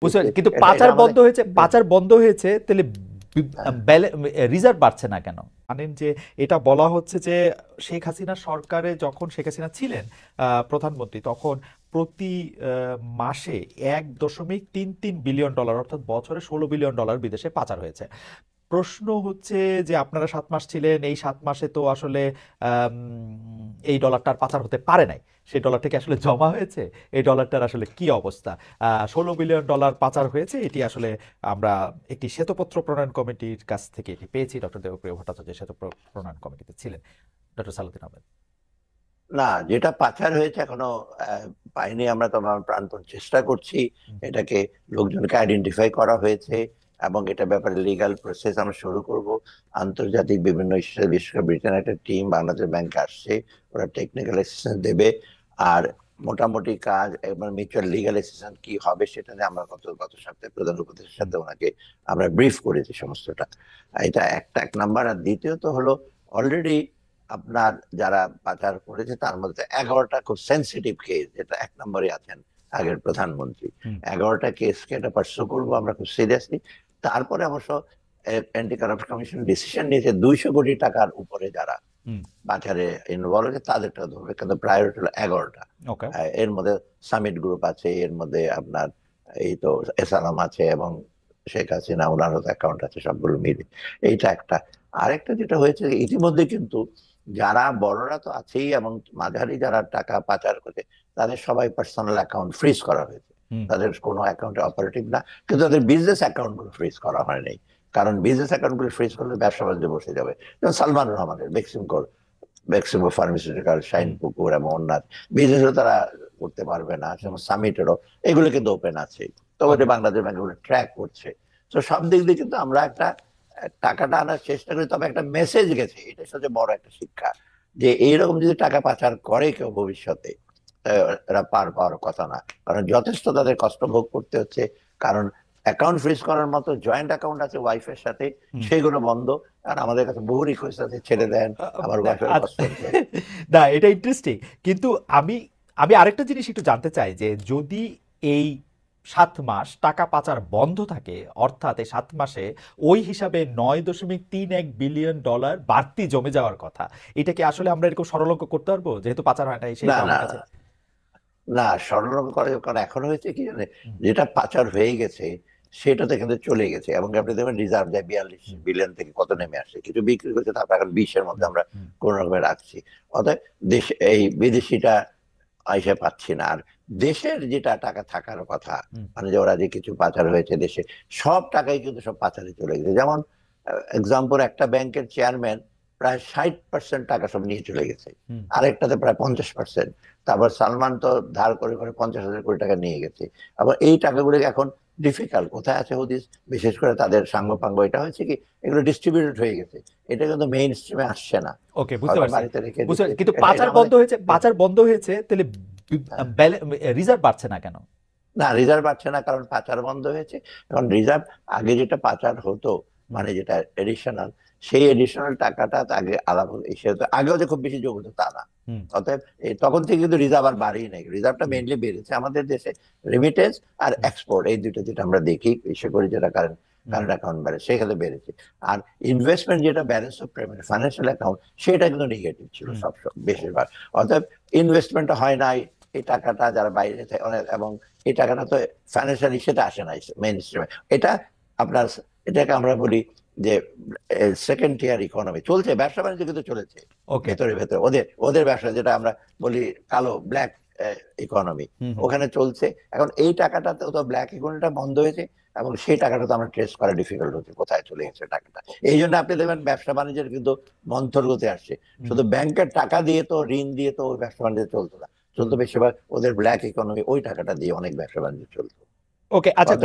বুঝতে পারছি, কিন্তু পাচার বন্ধ হয়েছে, পাচার বন্ধ হয়েছে, তাহলে রিজার্ভ বাড়ছে না কেন? জানেন যে এটা বলা হচ্ছে যে শেখ হাসিনা সরকারে, যখন শেখ হাসিনা ছিলেন প্রধানমন্ত্রী, তখন প্রতি মাসে 1.33 বিলিয়ন ডলার, অর্থাৎ বছরে $16 বিলিয়ন বিদেশে পাচার হয়েছে। প্রশ্ন হচ্ছে যে আপনারা 7 মাস ছিলেন, এই 7 মাসে তো আসলে এই ডলারটার পাচার হতে পারে নাই, সেই ডলারটা কি আসলে জমা হয়েছে? এই ডলারটার আসলে কি অবস্থা? $16 বিলিয়ন পাচার হয়েছে, এটি আসলে আমরা একটি শ্বেতপত্র প্রণয়ন কমিটির কাছ থেকে এটি পেয়েছি। ডক্টর দেবপ্রিয় ভট্টাচার্য শ্বেতপত্র প্রণয়ন কমিটিতে ছিলেন। ডক্টর সালাউদ্দিন আহমেদ। না, যেটা পাচার হয়েছে এখনো পাইনি আমরা, তো আমরা প্রাণপণ চেষ্টা করছি। এটাকে লোকজনকে আইডেন্টিফাই করা হয়েছে এবং এটা ব্যাপারে লিগ্যাল প্রসেস আমরা শুরু করব। আন্তর্জাতিক বিভিন্ন ইস্যু, বিশেষ করে ব্রিটেনের একটা টিম বাংলাদেশ ব্যাংকে আসছে, ওরা টেকনিক্যাল অ্যাসিস্ট্যান্স দেবে। আর মোটামুটি কাজ এবং মিউচুয়াল লিগ্যাল অ্যাসিস্ট্যান্স কি হবে সেটা নিয়ে আমরা গত সপ্তাহে প্রধান উপদেষ্টার সাথে ওনাকে আমরা ব্রিফ করেছি সমস্তটা। এটা এক নাম্বার। আর দ্বিতীয়ত হলো, অলরেডি আপনার যারা পাচার করেছে তার মধ্যে 11টা খুব সেন্সিটিভ কেস, যেটা 1 নম্বরে আছেন আগের প্রধানমন্ত্রী। 11টা কেসকে এটা পার্সু করবো আমরা খুব সিরিয়াসলি। তারপরে অবশ্য অ্যান্টি কারাপশন কমিশন ডিসিশন নিয়েছে 200 কোটি টাকার উপরে যারা পাচারে ইনভলভ হয়েছে তাদেরটা ধরবে, কিন্তু প্রায়োরিটি হলো 11টা। এর মধ্যে সামিট গ্রুপ আছে, এর মধ্যে আপনার এই তো এসালাম আছে এবং শেখ হাসিনা ওনারও অ্যাকাউন্ট আছে, সবগুলো মিলে এইটা একটা। আরেকটা যেটা হয়েছে, ইতিমধ্যে কিন্তু যারা বড়রা তো আছেই এবং মাঝারি যারা টাকা পাচার করে তাদের সবাই পার্সোনাল অ্যাকাউন্ট ফ্রিজ করা হয়েছে। তাদের কোনো অ্যাকাউন্টে অপারেটিভ না, কিন্তু তাদের বিজনেস অ্যাকাউন্ট গুলো ফ্রিজ করা হয়নি। কারণ বিজনেস অ্যাকাউন্ট গুলো ফ্রিজ করলে ব্যবসা বাণিজ্য বসে যাবে। যেমন সালমান রহমানের বেক্সিমকো ফার্মাসিউটিক্যাল, শাইন পুকুর এবং অন্যান্য বিজনেসও তারা করতে পারবে না। যেমন সামিটেরও এগুলো কিন্তু ওপেন আছে, তো ওটা বাংলাদেশ ব্যাংক ট্র্যাক করছে। তো সব দিক দিয়ে কিন্তু আমরা একটা টাকাটা আনার চেষ্টা করি, তবে একটা মেসেজ গেছে, এটা সবচেয়ে বড় একটা শিক্ষা, যে এইরকম যদি টাকা পাচার করে কেউ ভবিষ্যতে, এরা পার পাওয়ার কথা না। কারণ যথেষ্ট তাদের কষ্ট ভোগ করতে হচ্ছে। কারণ অ্যাকাউন্ট ফ্রিজ করার মতো জয়েন্ট অ্যাকাউন্ট আছে ওয়াইফের সাথে, সেগুলো বন্ধ। আর আমাদের কাছে বহু রিকোয়েস্ট আছে, ছেড়ে দেন, আমার ওয়াইফের কষ্ট হচ্ছে। না, এটা ইন্টারেস্টিং, কিন্তু আমি আমি আরেকটা জিনিস একটু জানতে চাই, যে যদি এই 7 মাস টাকা পাচার বন্ধ থাকে, অর্থাৎ এই 7 মাসে ওই হিসাবে $9.31 বিলিয়ন বাড়তি জমে যাওয়ার কথা, এটা কি আসলে আমরা এরকম সরলঙ্ক করতে পারবো, যেহেতু পাচার হয় না সেই না না কাছে? না, সরলরকম করে, কারণ এখন হয়েছে কি জানে, যেটা পাচার হয়ে গেছে সেটাতে কিন্তু চলে গেছে। এবং আপনি দেখবেন রিজার্ভ যায় 42 বিলিয়ন থেকে কত নেমে আসছে, কিছু বিক্রি করছে, তারপর এখন 20-এর মধ্যে আমরা কোন রকমে রাখছি। অতএব দেশ এই বিদেশিটা আইসে পাচ্ছি না। আর দেশের যেটা টাকা থাকার কথা, মানে যে ওরা যে কিছু পাচার হয়েছে দেশে, সব টাকাই কিন্তু সব পাচারে চলে গেছে। যেমন এক্সাম্পল, একটা ব্যাংকের চেয়ারম্যান প্রায় 60% টাকা সব নিয়ে চলে গেছে, আরেকটাতে প্রায় 50%। তারপর সালমান তো ধার করে করে 50,000 কোটি টাকা নিয়ে গেছে। আবার এই টাকাগুলো এখন ডিফিকাল্ট কোথায় আছে হদিস, বিশেষ করে তাদের সাঙ্গপাঙ্গ। এটা হয়েছে কি, এগুলো ডিস্ট্রিবিউটেড হয়ে গেছে, এটা কিন্তু মেইন স্ট্রিমে আসছে না। ওকে, বুঝতে পারছি, বাড়িতে রেখে বুঝতে দিচ্ছে। পারছি, কিন্তু পাচার বন্ধ হয়েছে, পাচার বন্ধ হয়েছে, তাহলে রিজার্ভ বাড়ছে না কেন? না, রিজার্ভ বাড়ছে না কারণ পাচার বন্ধ হয়েছে। এখন রিজার্ভ, আগে যেটা পাচার হতো, মানে যেটা এডিশনাল, সেই এডিশনাল টাকাটা আগে আলাদা, সেটা আগেও যে খুব বেশি যোগ হতো তা না। অতএব তখন থেকে কিন্তু রিজার্ভ আর বাড়েই নাই, রিজার্ভটা মেইনলি বেড়েছে আমাদের দেশে রেমিটেন্স আর এক্সপোর্ট, এই দুটো যেটা আমরা দেখি, বিশেষ করে যেটা কারেন্ট অ্যাকাউন্ট ব্যালেন্স, সেখানে বেড়েছে। আর ইনভেস্টমেন্ট যেটা balance of payment financial account, সেটা কিন্তু নেগেটিভ ছিল সব বেশিরভাগ। অতএব ইনভেস্টমেন্ট হয় নাই, এই টাকাটা যারা বাইরে এবং এই টাকাটা তো ফাইন্যান্সিয়াল ইস্যুতে আসে না মেইন স্ট্রিমে। এটা আপনার, এটাকে আমরা বলি যে সেকেন্ড টিয়ার ইকোনমি চলছে, ব্যবসা বাণিজ্য কিন্তু চলেছে ভেতরে ভেতরে, ওদের ওদের ব্যবসা, যেটা আমরা বলি কালো ব্ল্যাক ইকোনমি, ওখানে চলছে। এখন এই টাকাটা তো ব্ল্যাক ইকোনমিটা বন্ধ হয়েছে, এবং সেই টাকাটা তো আমরা ট্রেস করা ডিফিকাল্ট হচ্ছে কোথায় চলে গেছে টাকাটা। এই জন্য আপনি দেখবেন ব্যবসা বাণিজ্যের কিন্তু মন্থর গতি আসছে। শুধু ব্যাংকের টাকা দিয়ে তো, ঋণ দিয়ে তো ওই ব্যবসা বাণিজ্য চলতো না, চলতো বেশিরভাগ ওদের ব্ল্যাক ইকোনমি, ওই টাকাটা দিয়ে অনেক ব্যবসা বাণিজ্য চলতো। ওকে, আচ্ছা,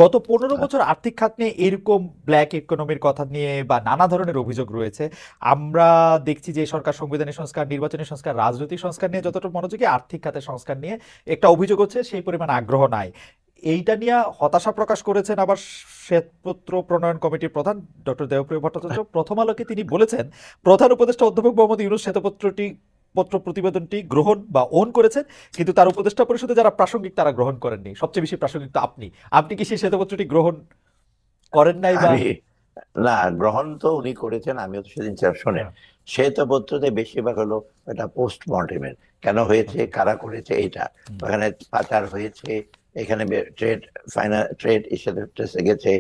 গত 15 বছর আর্থিক খাত নিয়ে এরকম ব্ল্যাক ইকোনমির কথা নিয়ে বা নানা ধরনের অভিযোগ রয়েছে। আমরা দেখছি যে সরকার সংবিধানের সংস্কার, নির্বাচনী সংস্কার, রাজনৈতিক সংস্কার নিয়ে যতটা মনোযোগী, আর্থিক খাতের সংস্কার নিয়ে একটা অভিযোগ হচ্ছে সেই পরিমাণ আগ্রহ নাই। এইটা নিয়ে হতাশা প্রকাশ করেছেন আবার শ্বেতপত্র প্রণয়ন কমিটির প্রধান ডক্টর দেবপ্রিয় ভট্টাচার্য। প্রথম আলোকে তিনি বলেছেন, প্রধান উপদেষ্টা অধ্যাপক মোহাম্মদ ইউনূস শ্বেতপত্রটি শ্বেতপত্র প্রতিবেদনটি গ্রহণ বা ওন করেছেন, কিন্তু তার উপদেষ্টা পরিষদে যারা প্রাসঙ্গিক তারা গ্রহণ করেননি। সবচেয়ে বেশি প্রাসঙ্গিক তো আপনি। আপনি কি সেই শ্বেতপত্রটি গ্রহণ করেন নাই বা? আমি না, গ্রহণ তো উনি করেছেন, আমিও তো সেদিন ছিলাম। শোনেন, হ্যাঁ, শ্বেতপত্রতে বেশিরভাগ হলো এটা পোস্ট মর্টেমের, কেন হয়েছে, ওকে। কারা করেছে, এটা হুম, ওখানে পাচার হয়েছে, এখানে ট্রেড ট্রেড ইস্যুতে গেছে,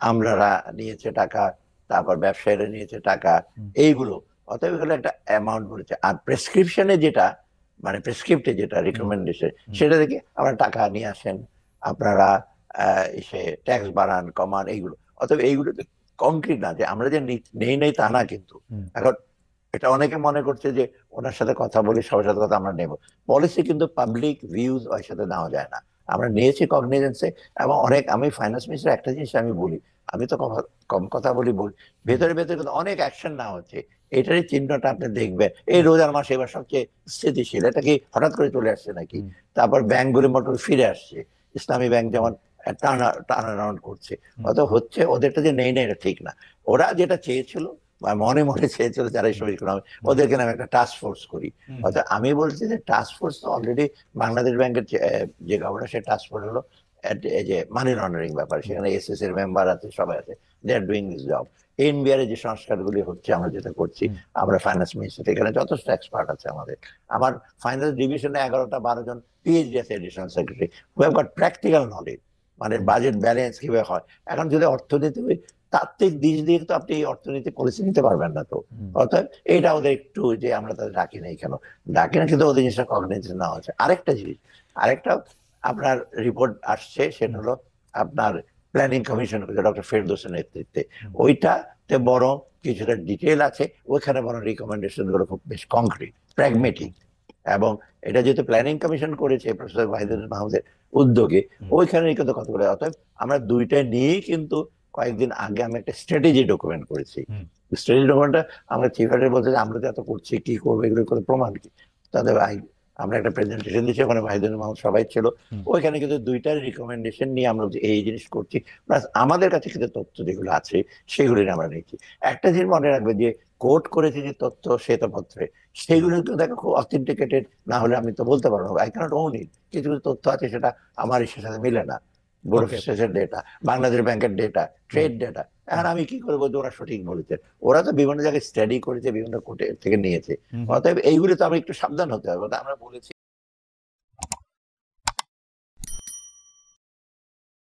আমলারা নিয়েছে টাকা, তারপর ব্যবসায়ীরা নিয়েছে টাকা, হুম, এইগুলো। অতএব এগুলো একটা অ্যামাউন্ট বলেছে। আর প্রেসক্রিপশনে যেটা, মানে প্রেসক্রিপ্টে যেটা হুম, রিকমেন্ডেশন, হুম, সেটা দেখে আমরা টাকা নিয়ে আসেন, আপনারা এসে ট্যাক্স বাড়ান কমান, এইগুলো। অতএব এইগুলো কংক্রিট না যে আমরা যে নেই নেই তা না কিন্তু। হুম, এখন এটা অনেকে মনে করছে যে ওনার সাথে কথা বলি, সবার সাথে কথা আমরা নেব, পলিসি কিন্তু পাবলিক ভিউজ ওর সাথে নেওয়া যায় না। আমরা নিয়েছি কগনিজেন্সে। এবং অনেক, আমি ফাইন্যান্স মিনিস্টার একটা জিনিস আমি বলি, আমি তো কম কথা বলি বলি, হুম, ভেতরে ভেতরে কিন্তু অনেক অ্যাকশন নেওয়া হচ্ছে। এটারই চিহ্নটা আপনি দেখবেন, এই রোজার মাসে এবার সবচেয়ে স্থিতিশীল। এটা কি হঠাৎ করে চলে আসছে নাকি? হুম, তারপর ব্যাংকগুলি মোটর ফিরে আসছে, ইসলামী ব্যাংক হুম, যেমন টার্ন অ্যারাউন্ড করছে। হুম, অত হচ্ছে, ওদেরটা যে নেই না এটা ঠিক না। ওরা যেটা চেয়েছিল বা মনে মনে চেয়েছিল যারা হুম, শহীদ ইকোনমি, হুম, ওদেরকে নামে একটা টাস্ক ফোর্স করি। হুম, হুম, অর্থাৎ আমি বলছি যে টাস্ক ফোর্স তো অলরেডি বাংলাদেশ ব্যাংকের যে গভর্নর, সে টাস্ক ফোর্স হলো এই যে মানি লন্ডারিং ব্যাপার, হুম, সেখানে এসএস এর মেম্বার আছে, সবাই আছে, they are doing this job. NBR এর যে সংস্কারগুলি হচ্ছে, আমরা যেটা করছি, হুম, আমরা ফাইন্যান্স মিনিস্টার, এখানে যথেষ্ট এক্সপার্ট আছে আমাদের। আমার ফাইন্যান্স ডিভিশনে 11-12 জন পিএইচডি আছে, additional secretary, who have got practical knowledge, মানে হুম, বাজেট ব্যালেন্স কিভাবে হয়। এখন যদি অর্থনীতি, তাত্ত্বিক দিক দিয়ে তো আপনি এই অর্থনীতি পলিসি নিতে পারবেন না তো। হুম, অর্থাৎ এইটা ওদের একটু, যে আমরা তাদের ডাকি নাই কেন, ডাকি না, কিন্তু ওদের জিনিসটা কগনিজেন্স নেওয়া হচ্ছে। আরেকটা জিনিস, আরেকটা আপনার রিপোর্ট আসছে, সেটা হুম, হলো আপনার প্ল্যানিং কমিশন, ডক্টর ফেরদৌসের নেতৃত্বে। হুম, ওইটাতে বরং কিছুটা ডিটেল আছে, ওইখানে বরং রিকমেন্ডেশন গুলো খুব বেশ কংক্রিট, ওকে। প্র্যাগমেটিক। এবং এটা যেহেতু প্ল্যানিং কমিশন করেছে প্রফেসর হুম, ওয়াহিদুল মাহমুদের উদ্যোগে, হুম, ওইখানে কিন্তু কতগুলো। অতএব আমরা দুইটা নিয়েই কিন্তু কয়েকদিন আগে আমি একটা স্ট্র্যাটেজি ডকুমেন্ট করেছি। হুম, স্ট্র্যাটেজি ডকুমেন্টটা আমরা চিফ এডের বলতে যে আমরা তো এত করছি, কি করবো, এগুলো করে প্রমাণ কি। তাদের আমরা একটা প্রেজেন্টেশন দিচ্ছি, ওখানে ওয়াহিদুল মাহমুদ সবাই ছিল। হুম, ওইখানে কিন্তু দুইটার রিকমেন্ডেশন নিয়ে আমরা যে এই জিনিস করছি, প্লাস আমাদের কাছে কিন্তু তথ্য যেগুলো আছে সেগুলি নিয়ে আমরা নিচ্ছি। একটা জিনিস মনে রাখবে, যে কোট করেছে যে তথ্য শ্বেতপত্রে, হুম, সেগুলো কিন্তু দেখো খুব অথেন্টিকেটেড না হলে আমি তো বলতে পারবো না, আই ক্যানট ওন ইট। কিছু কিছু তথ্য আছে সেটা আমার ইসের সাথে মিলে না, বোর্ড অফ ওকে। স্টেটের ডেটা, বাংলাদেশ ব্যাংকের ডেটা, হুম, ট্রেড ডেটা। এখন হুম, আমি কি করবো যে ওরা সঠিক বলেছে? ওরা তো বিভিন্ন জায়গায় স্টাডি করেছে, বিভিন্ন কোর্টে থেকে নিয়েছে। হুম, হুম। অতএব এইগুলি তো আমরা একটু সাবধান হতে হবে। আমরা বলেছি